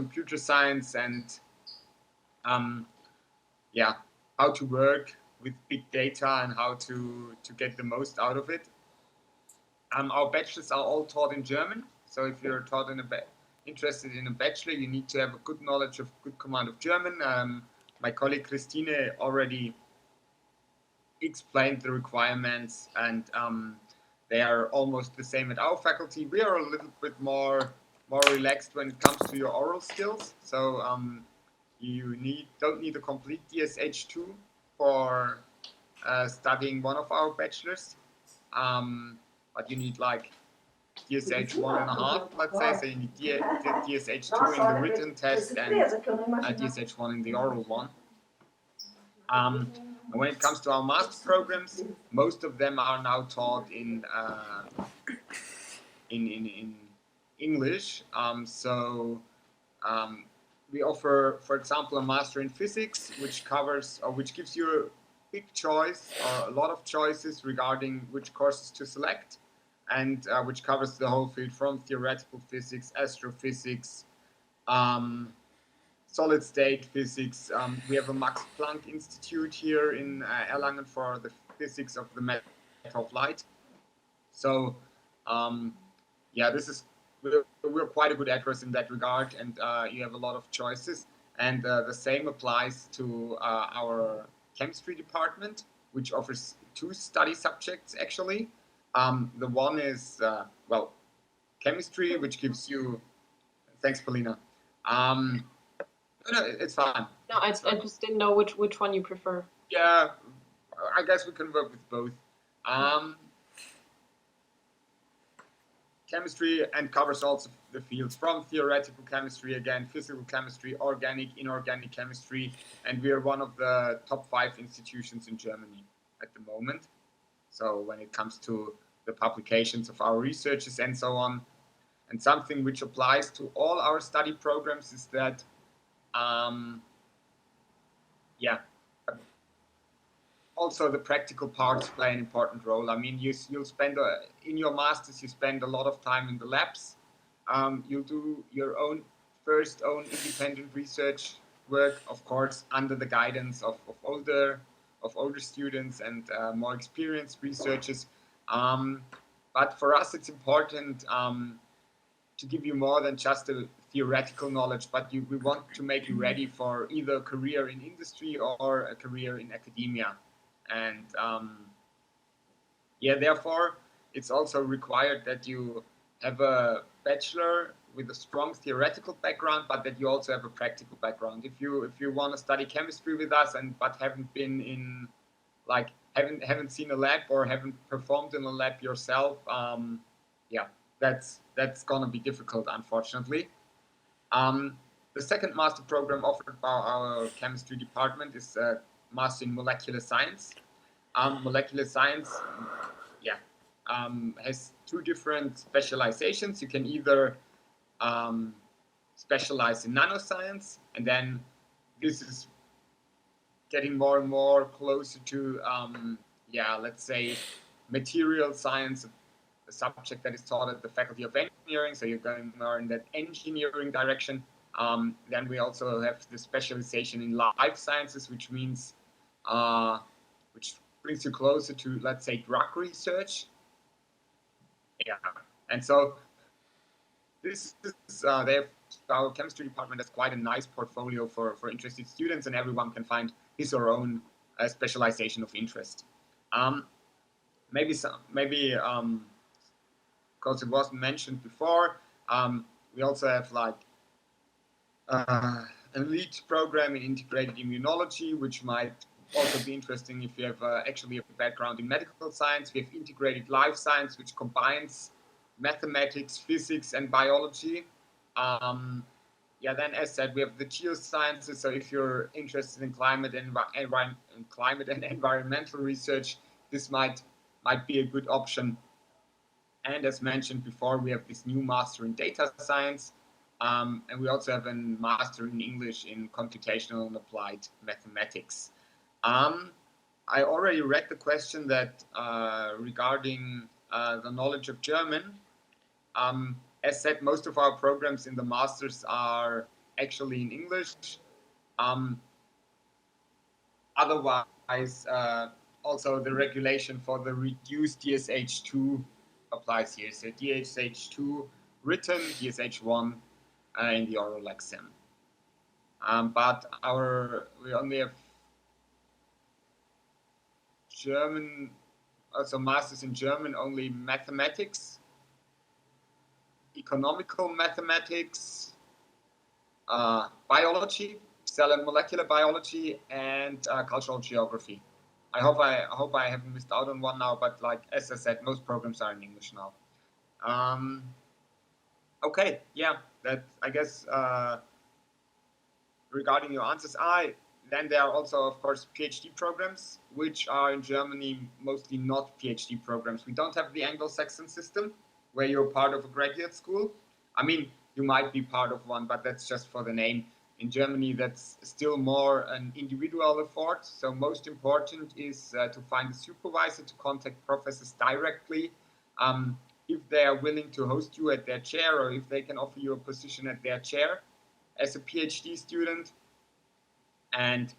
computer science and yeah, how to work with big data and how to get the most out of it. Our bachelors are all taught in German, so if you're taught in interested in a bachelor, you need to have a good knowledge of, good command of German. My colleague Christine already explained the requirements, and they are almost the same at our faculty. We are a little bit more relaxed when it comes to your oral skills. So you don't need a complete DSH2 for studying one of our bachelors, but you need like DSH 1.5, let's say. So you need DSH2 in the written test and DSH1 in the oral one. When it comes to our master programs, most of them are now taught in English. We offer, for example, a master in physics, which covers or which gives you a big choice or a lot of choices regarding which courses to select, and which covers the whole field from theoretical physics, astrophysics, solid state physics. We have a Max Planck Institute here in Erlangen for the physics of the matter of light. So yeah, we're quite a good address in that regard, and you have a lot of choices. And the same applies to our chemistry department, which offers 2 study subjects actually. The one is chemistry, which gives you. Thanks, Paulina. No, it's fine. No, I just didn't know which one you prefer. Yeah, I guess we can work with both. Chemistry, and covers also the fields from theoretical chemistry, again, physical chemistry, organic, inorganic chemistry, and we are one of the top 5 institutions in Germany at the moment. So when it comes to the publications of our researches and so on, and something which applies to all our study programs is that also the practical parts play an important role. I mean, you'll spend in your masters, you spend a lot of time in the labs. You'll do your own independent research work, of course, under the guidance of older students and more experienced researchers. But for us, it's important to give you more than just a theoretical knowledge, but we want to make you ready for either a career in industry or a career in academia. And therefore, it's also required that you have a bachelor with a strong theoretical background, but that you also have a practical background. If you want to study chemistry with us but haven't been in, like, haven't seen a lab or haven't performed in a lab yourself, that's gonna be difficult, unfortunately. The second master program offered by our chemistry department is Master in Molecular Science. Molecular Science has 2 different specializations. You can either specialize in nanoscience, and then this is getting more and more closer to, let's say, material science, a subject that is taught at the Faculty of Engineering, so you're going more in that engineering direction. Then we also have the specialization in life sciences, which means, which brings you closer to, let's say, drug research. Yeah, and so this is, our chemistry department has quite a nice portfolio for interested students, and everyone can find his or her own specialization of interest. Maybe because it wasn't mentioned before, we also have like an elite program in integrated immunology, which might also be interesting if you have actually a background in medical science. We have integrated life science, which combines mathematics, physics, and biology. Then as said, we have the geosciences. So if you're interested in climate and environmental research, this might be a good option. And as mentioned before, we have this new master in data science, and we also have a master in English in computational and applied mathematics. I already read the question that regarding the knowledge of German. As said, most of our programs in the masters are actually in English. Otherwise, also the regulation for the reduced DSH2 applies here. So DSH2 written, DSH1 in the oral exam. But we only have German, also masters in German, only mathematics, economical mathematics, biology, cell and molecular biology, and cultural geography. I hope I haven't missed out on one now, but like as I said, most programs are in English now. Okay, yeah, that I guess regarding your answers, then there are also, of course, PhD programs, which are in Germany mostly not PhD programs. We don't have the Anglo-Saxon system, where you're part of a graduate school. I mean, you might be part of one, but that's just for the name. In Germany, that's still more an individual effort. So most important is to find a supervisor, to contact professors directly. If they are willing to host you at their chair, or if they can offer you a position at their chair as a PhD student. And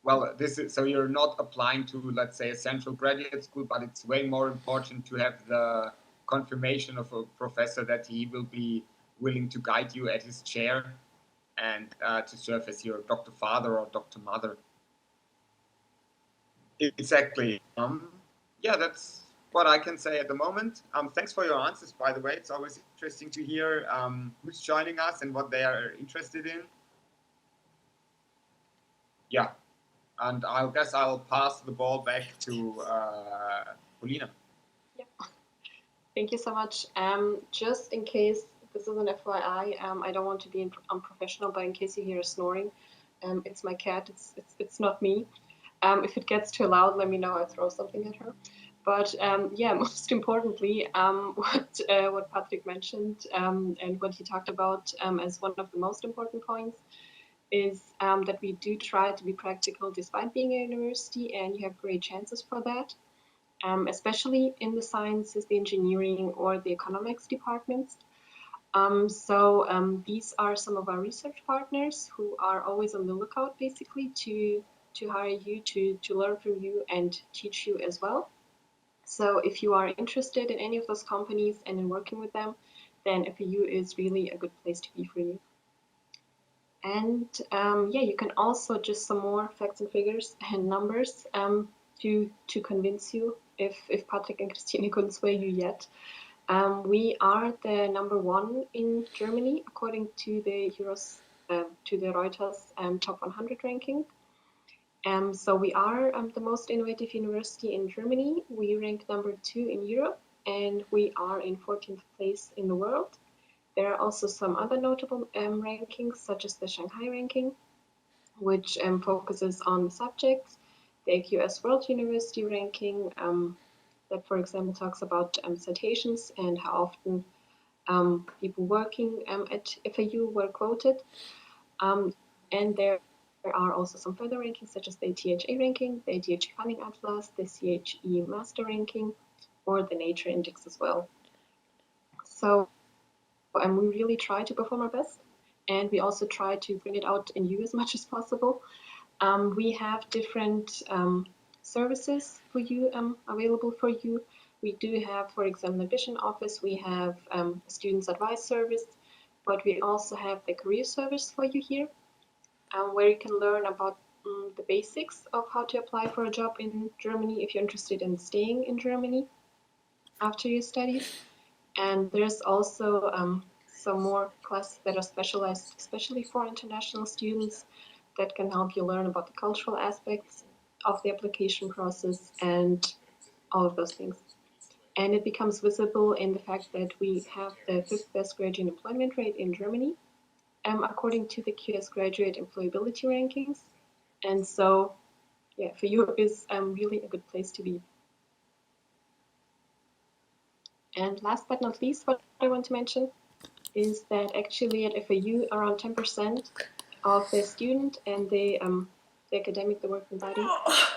well, so you're not applying to, let's say, a central graduate school, but it's way more important to have the confirmation of a professor that he will be willing to guide you at his chair and to serve as your Dr. Father or Dr. Mother. Exactly. Yeah, that's what I can say at the moment. Thanks for your answers, by the way. It's always interesting to hear who's joining us and what they are interested in. Yeah. And I guess I'll pass the ball back to Polina. Yeah. Thank you so much. Just in case, this is an FYI, I don't want to be unprofessional, but in case you hear snoring, it's my cat. It's not me. If it gets too loud, let me know. I'll throw something at her. But yeah, most importantly, what Patrick mentioned and what he talked about as one of the most important points is that we do try to be practical despite being a university, and you have great chances for that, especially in the sciences, the engineering, or the economics departments. These are some of our research partners who are always on the lookout, basically, to hire you, to learn from you and teach you as well. So if you are interested in any of those companies and in working with them, then FAU is really a good place to be for you. And yeah, you can also just some more facts and figures and numbers to convince you if Patrick and Christine couldn't sway you yet. We are the #1 in Germany according to the Reuters top 100 ranking. So we are the most innovative university in Germany. We rank #2 in Europe, and we are in 14th place in the world. There are also some other notable rankings, such as the Shanghai ranking, which focuses on subjects, the AQS World University ranking, that, for example, talks about citations and how often people working at FAU were quoted. And there are also some further rankings, such as the THA ranking, the THA Funding Atlas, the CHE Master ranking, or the Nature Index as well. So we really try to perform our best, and we also try to bring it out in you as much as possible. We have different services for you available for you. We do have, for example, admission office. We have a students advice service, but we also have the career service for you here, where you can learn about the basics of how to apply for a job in Germany if you're interested in staying in Germany after your studies. And there's also some more classes that are specialized, especially for international students, that can help you learn about the cultural aspects of the application process and all of those things. And it becomes visible in the fact that we have the 5th best graduate employment rate in Germany, according to the QS graduate employability rankings. And so, yeah, for you is really a good place to be. And last but not least, what I want to mention is that actually at FAU, around 10% of the student and the academic, the working body,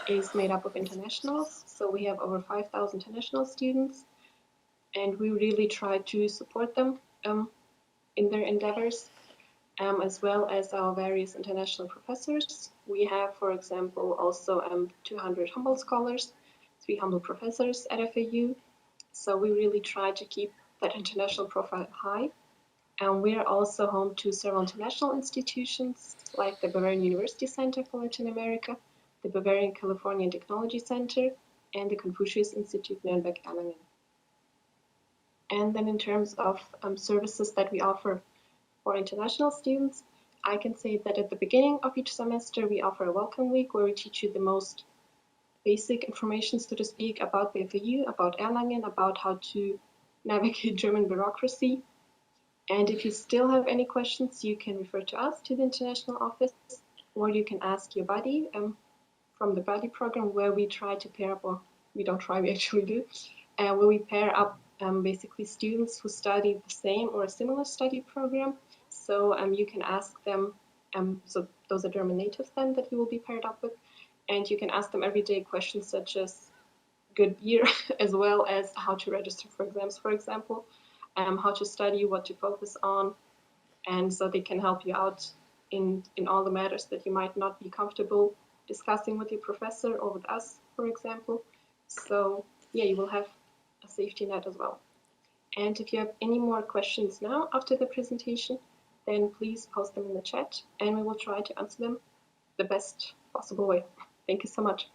is made up of internationals. So we have over 5,000 international students, and we really try to support them in their endeavors. as well as our various international professors. We have, for example, also 200 Humboldt scholars, 3 Humboldt professors at FAU. So we really try to keep that international profile high. And we are also home to several international institutions like the Bavarian University Center for Latin America, the Bavarian Californian Technology Center, and the Confucius Institute Nürnberg Erlangen. And then in terms of services that we offer for international students, I can say that at the beginning of each semester, we offer a welcome week where we teach you the most basic information, so to speak, about the FAU, about Erlangen, about how to navigate German bureaucracy. And if you still have any questions, you can refer to us, to the international office, or you can ask your buddy from the buddy program, where we try to pair up, or we don't try, we actually do, where we pair up basically students who study the same or a similar study program. So you can ask them, so those are German natives then that you will be paired up with, and you can ask them everyday questions such as good beer, as well as how to register for exams, for example, how to study, what to focus on, and so they can help you out in all the matters that you might not be comfortable discussing with your professor or with us, for example. So yeah, you will have a safety net as well. And if you have any more questions now after the presentation, then please post them in the chat and we will try to answer them the best possible way. Thank you so much.